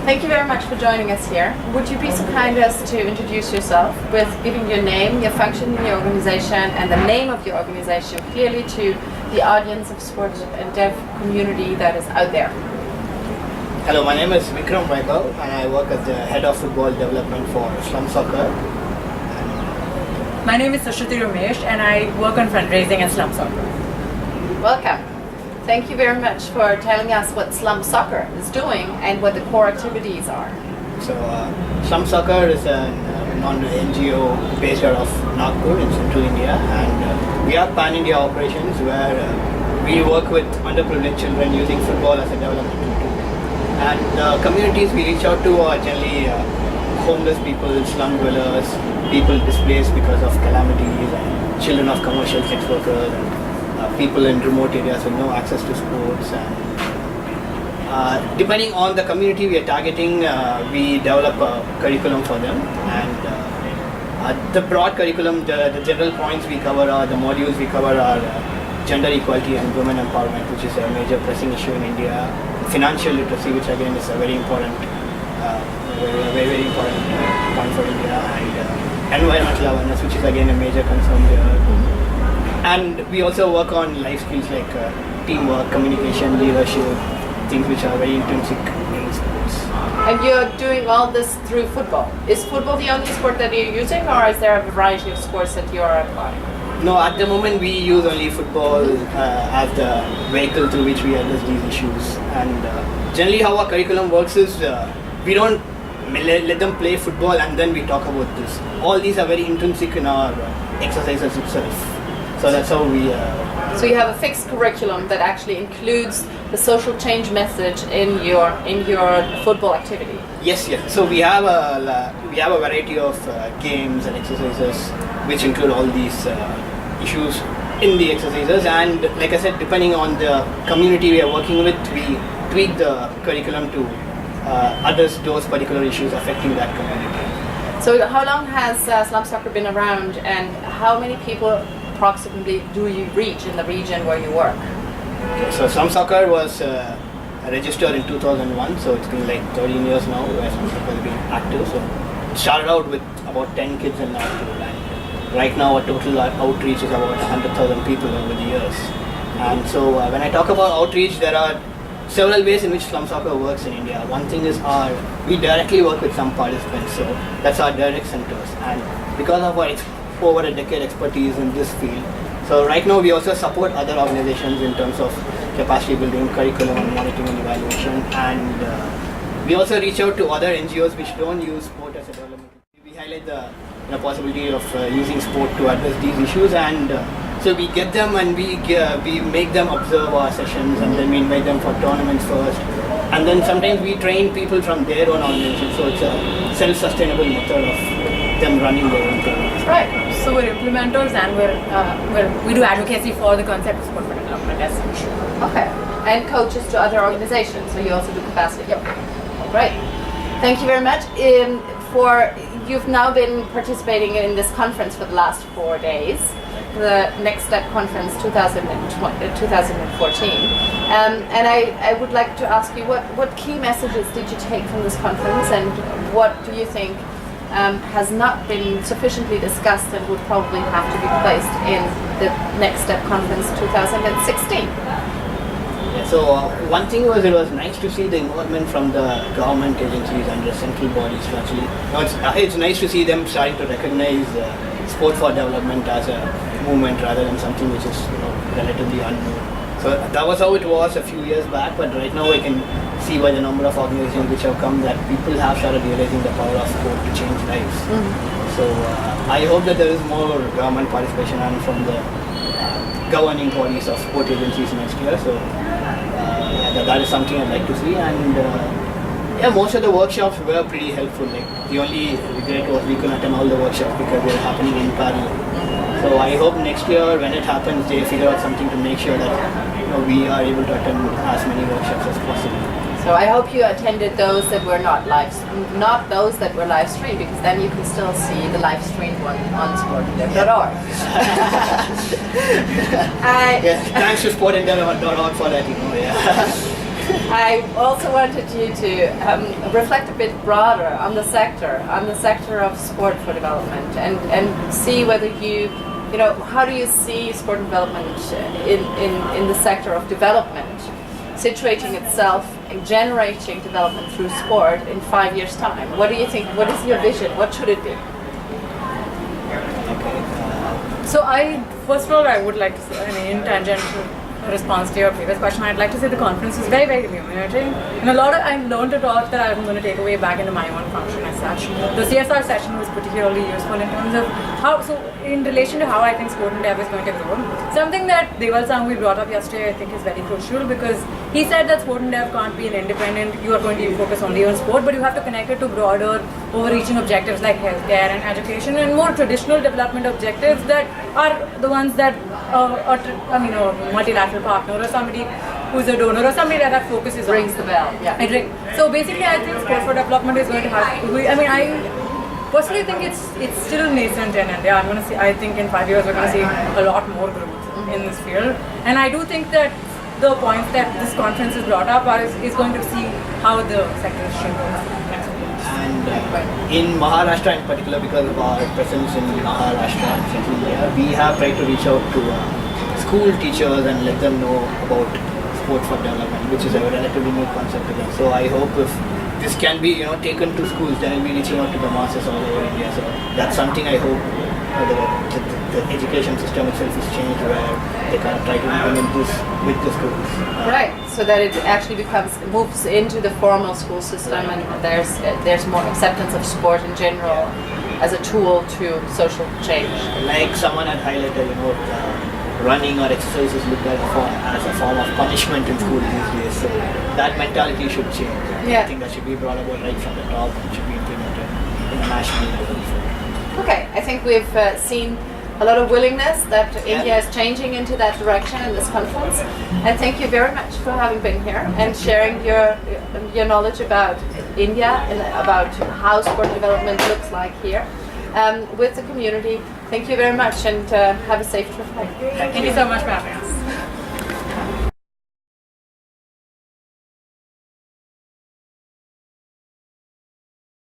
Thank you very much for joining us here. Would you be so kind as to introduce yourself with giving your name, your function in your organization, and the name of your organization clearly to the audience of sport and dev community that is out there? Hello, my name is Vikrem, Vybav, and I work as the head of football development for Slum Soccer. My name is Sushruthi Ramesh, and I work on fundraising at Slum Soccer. Welcome. Thank you very much for telling us what Slum Soccer is doing and what the core activities are. So, Slum Soccer is a non-NGO based out of Nagpur in central India, and we have pan-India operations where we work with underprivileged children using football as a development tool. And the communities we reach out to are generally homeless people, slum dwellers, people displaced because of calamities, and children of commercial sex workers, and people in remote areas with no access to sports. And depending on the community we are targeting, we develop a curriculum for them. And the broad curriculum, the general points we cover are, the modules we cover are gender equality and women empowerment, which is a major pressing issue in India. Financial literacy, which again is a very important, very important point for India, and environmental awareness, which is again a major concern here. And we also work on life skills like teamwork, communication, leadership, things which are very intrinsic in sports. And you're doing all this through football. Is football the only sport that you're using, or is there a variety of sports that you are applying? No, at the moment we use only football as the vehicle through which we address these issues. And generally how our curriculum works is we don't let them play football and then we talk about this. All these are very intrinsic in our exercises itself. So that's how we... So you have a fixed curriculum that actually includes the social change message in your football activity. Yes. So we have a variety of games and exercises which include all these issues in the exercises, and like I said, depending on the community we are working with, we tweak the curriculum to address those particular issues affecting that community. So how long has Slum Soccer been around, and how many people approximately do you reach in the region where you work? Okay, so Slum Soccer was registered in 2001, so it's been like 13 years now where Slum Soccer has been active. So it started out with about 10 kids in Nagpur, and right now our total outreach is about 100,000 people over the years. And so when I talk about outreach, there are several ways in which Slum Soccer works in India. One thing is we directly work with some participants, so that's our direct centers. And because of our over a decade expertise in this field, so right now we also support other organizations in terms of capacity building, curriculum, monitoring and evaluation, and we also reach out to other NGOs which don't use sport as a development. We highlight the possibility of using sport to address these issues, and so we get them and we make them observe our sessions, and then we invite them for tournaments first, and then sometimes we train people from their own organization, so it's a self-sustainable method of them running their own tournaments. Right. So we're implementers, and we do advocacy for the concept of sport for development as such. Okay. And coaches to other organizations, so you also do capacity. Yep. Right. Thank you very much. You've now been participating in this conference for the last 4 days, the Next Step Conference 2014. And I would like to ask you, what key messages did you take from this conference, and what do you think has not been sufficiently discussed and would probably have to be placed in the Next Step Conference 2016? So one thing was, it was nice to see the involvement from the government agencies and the central bodies to actually, it's nice to see them starting to recognize sport for development as a movement rather than something which is relatively unknown. So that was how it was a few years back, but right now I can see by the number of organizations which have come that people have started realizing the power of sport to change lives. Mm-hmm. So I hope that there is more government participation and from the governing bodies of sport agencies next year. So that is something I'd like to see, and most of the workshops were pretty helpful. Like the only regret was we couldn't attend all the workshops because they were happening in parallel. So I hope next year when it happens, they figure out something to make sure that we are able to attend as many workshops as possible. So I hope you attended those that were not those that were live streamed, because then you can still see the live streamed one on sportanddev.org. Thanks to sportanddev.org for that, I also wanted you to reflect a bit broader on the sector of sport for development, and see whether how do you see sport development in the sector of development, situating itself and generating development through sport in 5 years' time? What do you think? What is your vision? What should it be? So first of all, I would like to say, in tangential response to your previous question, I'd like to say the conference is very, very illuminating. And I've learned a lot that I'm going to take away back into my own function as such. The CSR session was particularly useful in terms of in relation to how I think sport and dev is going to grow. Something that Deval Sangvi brought up yesterday I think is very crucial, because he said that sport and dev can't be an independent, you are going to focus only on sport, but you have to connect it to broader, overreaching objectives like healthcare and education, and more traditional development objectives that are the ones that a multilateral partner or somebody who's a donor or somebody that focuses Rings on. the bell. Yeah. So basically, I think sport for development is going to have. I personally think it's still nascent in India. I think in 5 years we're going to see a lot more growth in this field, and I do think that the points that this conference has brought up is going to see how the sector is shaping. And in Maharashtra in particular, because of our presence in Maharashtra and Central India, we have tried to reach out to school teachers and let them know about sport for development, which is a relatively new concept to them. So I hope if this can be taken to schools, then we'll be reaching out to the masses all over India. So that's something I hope the education system itself is changed, where they can try to implement this with the schools. Right, so that it actually moves into the formal school system, and there's more acceptance of sport in general as a tool to social change. Like someone had highlighted, running or exercise is looked at as a form of punishment in school these days. So that mentality should change. Yeah. I think that should be brought about right from the top and should be implemented in a national level. Okay, I think we've seen a lot of willingness that India is changing into that direction in this conference. And thank you very much for having been here and sharing your knowledge about India and about how sport development looks like here with the community. Thank you very much, and have a safe trip home. Thank you so much for having us.